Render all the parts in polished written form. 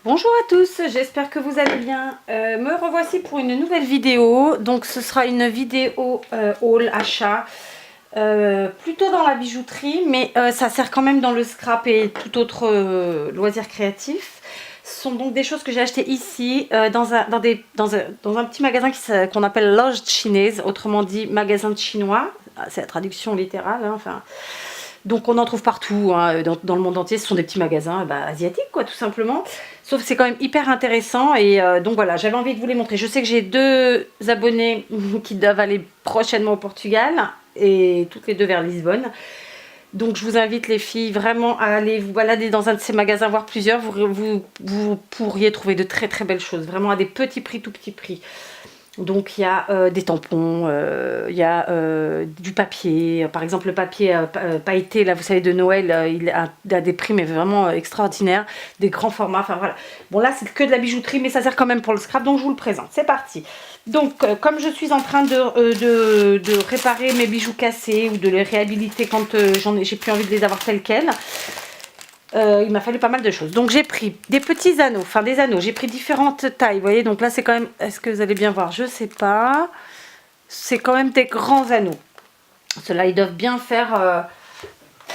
Bonjour à tous, j'espère que vous allez bien. Me revoici pour une nouvelle vidéo. Donc ce sera une vidéo haul achat, plutôt dans la bijouterie, mais ça sert quand même dans le scrap et tout autre loisir créatif. Ce sont donc des choses que j'ai achetées ici, dans un petit magasin qu'on appelle Loge Chinaise, autrement dit magasin chinois. C'est la traduction littérale, hein, enfin... Donc on en trouve partout, hein, dans le monde entier. Ce sont des petits magasins asiatiques, quoi, tout simplement. Sauf que c'est quand même hyper intéressant. Et donc voilà, j'avais envie de vous les montrer. Je sais que j'ai 2 abonnés qui doivent aller prochainement au Portugal. Et toutes les 2 vers Lisbonne. Donc je vous invite les filles vraiment à aller vous balader dans un de ces magasins, voire plusieurs. Vous pourriez trouver de très très belles choses. Vraiment à des petits prix, tout petits prix. Donc il y a des tampons, il y a du papier, par exemple le papier pailleté, là vous savez de Noël, il a des prix mais vraiment extraordinaires, des grands formats, enfin voilà. Bon là c'est que de la bijouterie mais ça sert quand même pour le scrap, donc je vous le présente, c'est parti. Donc comme je suis en train de réparer mes bijoux cassés ou de les réhabiliter quand j'ai plus envie de les avoir tels quels, il m'a fallu pas mal de choses. Donc j'ai pris des petits anneaux, enfin des anneaux, j'ai pris différentes tailles, vous voyez, donc là c'est quand même, est-ce que vous allez bien voir, je sais pas, c'est quand même des grands anneaux. Ceux-là ils doivent bien faire,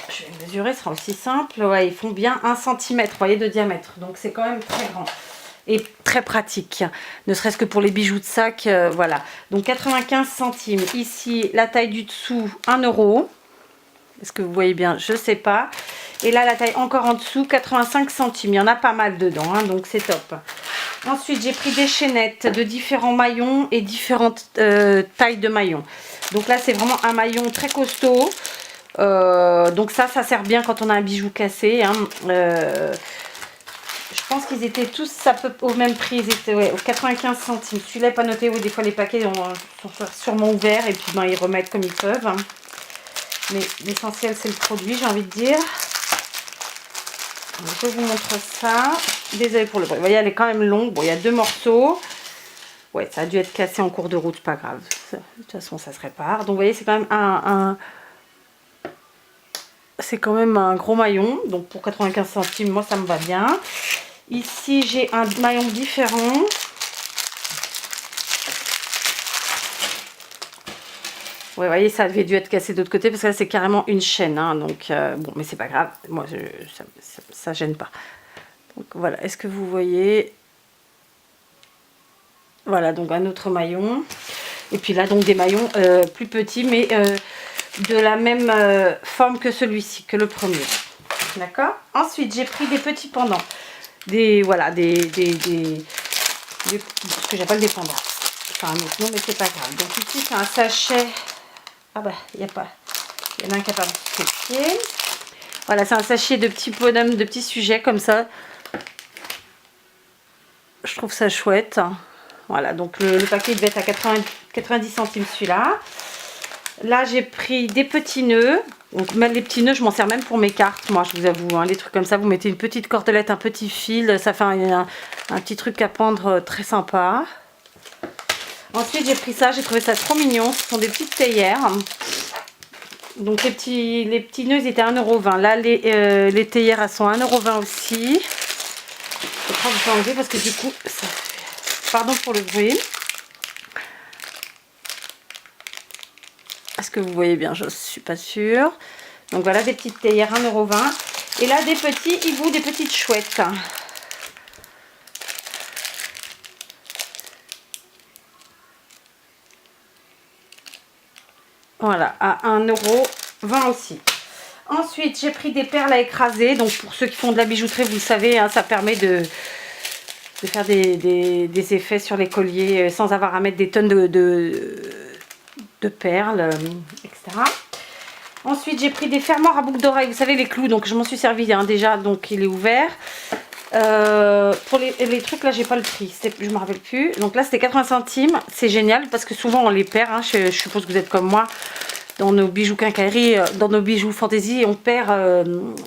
je vais mesurer, ce sera aussi simple, ouais, ils font bien 1 cm, vous voyez, de diamètre, donc c'est quand même très grand. Et très pratique, ne serait-ce que pour les bijoux de sac, voilà. Donc 95 centimes, ici la taille du dessous 1 €. Est-ce que vous voyez bien? Je sais pas. Et là, la taille encore en dessous, 85 centimes. Il y en a pas mal dedans, hein, donc c'est top. Ensuite, j'ai pris des chaînettes de différents maillons et différentes tailles de maillons. Donc là, c'est vraiment un maillon très costaud. Donc ça sert bien quand on a un bijou cassé. Hein. Je pense qu'ils étaient tous à peu au même prix. Ils étaient aux 95 centimes. Celui-là n'est pas noté. Oui, des fois, les paquets sont sûrement ouverts et puis ils remettent comme ils peuvent. Hein. Mais l'essentiel c'est le produit, j'ai envie de dire. Je vous montre ça. Désolée pour le bruit. Vous voyez, elle est quand même longue. Bon, il y a 2 morceaux. Ouais, ça a dû être cassé en cours de route, pas grave. De toute façon, ça se répare. Donc, vous voyez, c'est quand même c'est quand même un gros maillon. Donc, pour 95 centimes, moi, ça me va bien. Ici, j'ai un maillon différent. Ouais, vous voyez, ça avait dû être cassé de l'autre côté parce que là, c'est carrément une chaîne. Hein, donc, bon, mais c'est pas grave. Moi, ça gêne pas. Donc, voilà. Est-ce que vous voyez? Voilà, donc un autre maillon. Et puis là, donc des maillons plus petits, mais de la même forme que celui-ci, que le premier. D'accord? Ensuite, j'ai pris des petits pendants. Voilà, ce que j'appelle des pendants. Enfin, un autre nom, mais c'est pas grave. Donc ici, c'est un sachet. Ah bah, il y en a un qui a pas de pied. Voilà, c'est un sachet de petits bonhommes, de petits sujets comme ça. Je trouve ça chouette. Voilà, donc le paquet devait être à 90 centimes celui-là. Là, j'ai pris des petits nœuds. Donc même les petits nœuds, je m'en sers même pour mes cartes. Moi, je vous avoue, hein, les trucs comme ça, vous mettez une petite cordelette, un petit fil. Ça fait un petit truc à pendre très sympa. Ensuite, j'ai pris ça, j'ai trouvé ça trop mignon. Ce sont des petites théières. Donc, les petits nœuds, ils étaient à 1,20 €. Là, les théières, elles sont à 1,20 € aussi. Je crois que je vais enlever parce que du coup, ça fait... Pardon pour le bruit. Est-ce que vous voyez bien? Je ne suis pas sûre. Donc, voilà, des petites théières, 1,20 €. Et là, des petits hiboux, des petites chouettes. Voilà, à 1,20 € aussi. Ensuite, j'ai pris des perles à écraser. Donc, pour ceux qui font de la bijouterie, vous le savez, hein, ça permet de faire des effets sur les colliers sans avoir à mettre des tonnes de perles, etc. Ensuite, j'ai pris des fermoirs à boucles d'oreilles. Vous savez, les clous. Donc, je m'en suis servi hein, déjà. Donc, il est ouvert. Pour les trucs là j'ai pas le prix, je me rappelle plus. Donc là c'était 80 centimes, c'est génial parce que souvent on les perd, hein. Je suppose que vous êtes comme moi, dans nos bijoux quincaillerie, dans nos bijoux fantaisie, on perd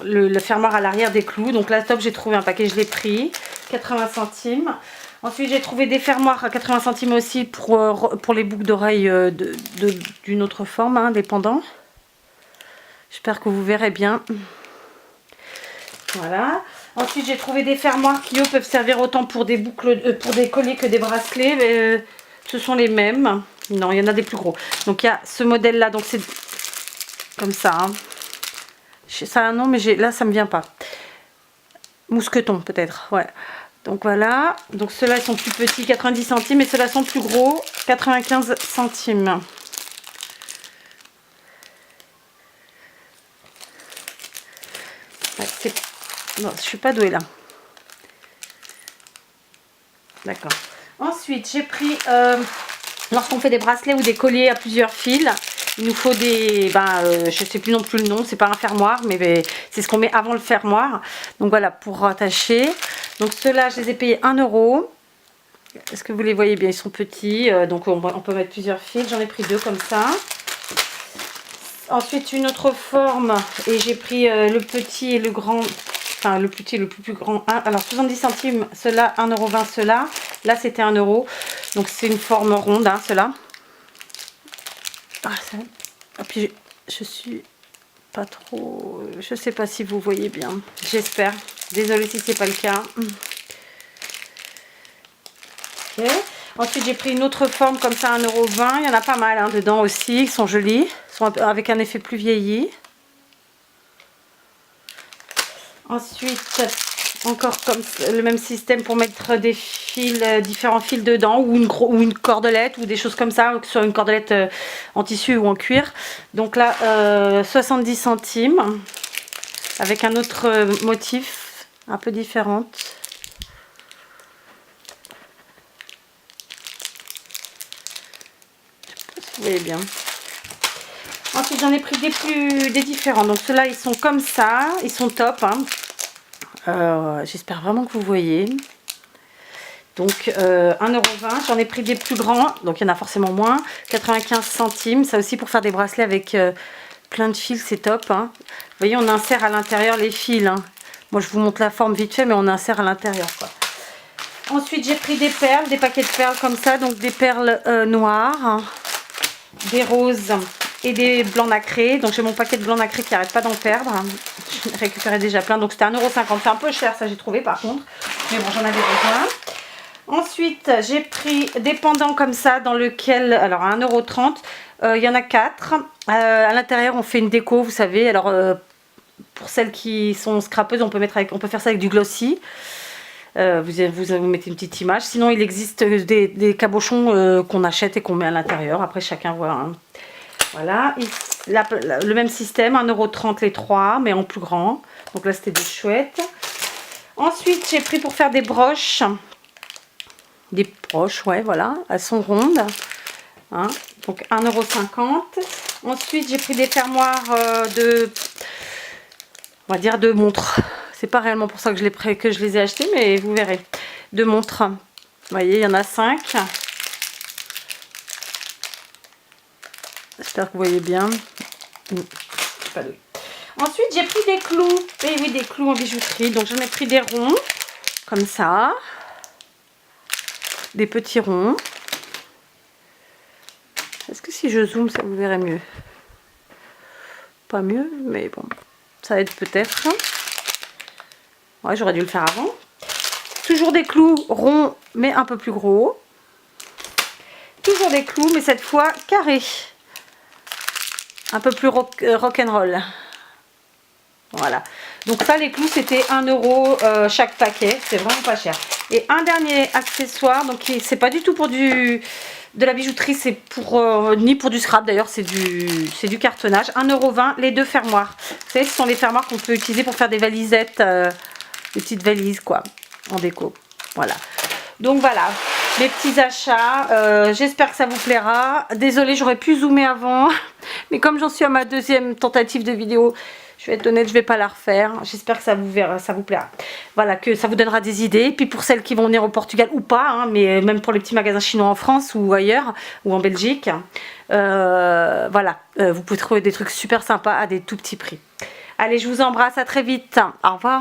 le fermoir à l'arrière des clous. Donc là top, j'ai trouvé un paquet, je l'ai pris, 80 centimes. Ensuite j'ai trouvé des fermoirs à 80 centimes aussi pour les boucles d'oreilles d'une autre forme, hein, des pendants. J'espère que vous verrez bien. Voilà. Ensuite, j'ai trouvé des fermoirs qui, eux, peuvent servir autant pour des boucles, pour des colliers que des bracelets. Mais, ce sont les mêmes. Non, il y en a des plus gros. Donc, il y a ce modèle-là. Donc, c'est comme ça. Hein. Ça a un nom, mais là, ça me vient pas. Mousqueton, peut-être. Ouais. Donc, voilà. Donc, ceux-là, ils sont plus petits, 90 centimes. Et ceux-là sont plus gros, 95 centimes. Ouais, non, je suis pas douée là. D'accord. Ensuite, j'ai pris, lorsqu'on fait des bracelets ou des colliers à plusieurs fils, il nous faut des, je sais plus non plus le nom, c'est pas un fermoir, mais c'est ce qu'on met avant le fermoir. Donc voilà, pour rattacher. Donc ceux-là, je les ai payés 1 €. Est-ce que vous les voyez bien? Ils sont petits, donc on peut mettre plusieurs fils. J'en ai pris 2 comme ça. Ensuite, une autre forme, et j'ai pris le petit et le grand. Enfin, le petit et le plus grand. Alors, 70 centimes, ceux-là, 1,20 €, ceux-là. Là, c'était 1 €. Donc, c'est une forme ronde, hein, ceux-là. Et puis, je suis pas trop... Je sais pas si vous voyez bien. J'espère. Désolée si c'est pas le cas. Ok. Ensuite, j'ai pris une autre forme comme ça, 1,20 €. Il y en a pas mal hein, dedans aussi. Ils sont jolis. Ils sont avec un effet plus vieilli. Ensuite, encore comme le même système pour mettre des fils, différents fils dedans, ou une cordelette, ou des choses comme ça, que ce soit une cordelette en tissu ou en cuir. Donc là, 70 centimes, avec un autre motif, un peu différent. Je sais pas si vous voyez bien. Ensuite, j'en ai pris des différents. Donc, ceux-là, ils sont comme ça. Ils sont top. Hein. J'espère vraiment que vous voyez. Donc, 1,20 €. J'en ai pris des plus grands. Donc, il y en a forcément moins. 95 centimes. Ça aussi, pour faire des bracelets avec plein de fils, c'est top. Hein. Vous voyez, on insère à l'intérieur les fils. Hein. Moi, je vous montre la forme vite fait, mais on insère à l'intérieur. Ensuite, j'ai pris des perles, des paquets de perles comme ça. Donc, des perles noires, hein, des roses et des blancs nacrés. Donc j'ai mon paquet de blancs nacrés qui n'arrête pas d'en perdre. Je récupérais déjà plein. Donc c'était 1,50 €. C'est un peu cher ça, j'ai trouvé par contre. Mais bon, j'en avais besoin. Ensuite, j'ai pris des pendants comme ça dans lequel, alors à 1,30 €, il y en a 4. À l'intérieur, on fait une déco, vous savez. Alors pour celles qui sont scrapeuses, on peut faire ça avec du glossy. Vous mettez une petite image. Sinon, il existe des cabochons qu'on achète et qu'on met à l'intérieur. Après, chacun voit. Hein. Voilà. Le même système, 1,30 € les 3, mais en plus grand. Donc là, c'était des chouettes. Ensuite, j'ai pris pour faire des broches. Des broches, ouais, voilà. Elles sont rondes. Hein. Donc 1,50 €. Ensuite, j'ai pris des fermoirs on va dire de montres. C'est pas réellement pour ça que je les ai achetés, mais vous verrez. De montres. Vous voyez, il y en a 5. J'espère que vous voyez bien. Pas douée. Ensuite, j'ai pris des clous. Et oui, des clous en bijouterie. Donc, j'en ai pris des ronds. Comme ça. Des petits ronds. Est-ce que si je zoome, ça vous verrez mieux? Pas mieux, mais bon. Ça aide peut-être. Ouais, j'aurais dû le faire avant. Toujours des clous ronds, mais un peu plus gros. Toujours des clous, mais cette fois carrés. Un peu plus rock'n'roll. Voilà. Donc ça, les clous, c'était 1 € chaque paquet. C'est vraiment pas cher. Et un dernier accessoire. Donc, c'est pas du tout pour de la bijouterie. C'est pour ni pour du scrap. D'ailleurs, c'est du cartonnage. 1,20 € les 2 fermoirs. Vous savez, ce sont les fermoirs qu'on peut utiliser pour faire des valisettes. Des petites valises, quoi. En déco. Voilà. Donc, voilà. Mes petits achats, j'espère que ça vous plaira. Désolée, j'aurais pu zoomer avant, mais comme j'en suis à ma deuxième tentative de vidéo, je vais être honnête, je vais pas la refaire. J'espère que ça vous plaira. Voilà, que ça vous donnera des idées. Puis pour celles qui vont venir au Portugal ou pas, hein, mais même pour les petits magasins chinois en France ou ailleurs, ou en Belgique, voilà, vous pouvez trouver des trucs super sympas à des tout petits prix. Allez, je vous embrasse, à très vite. Au revoir.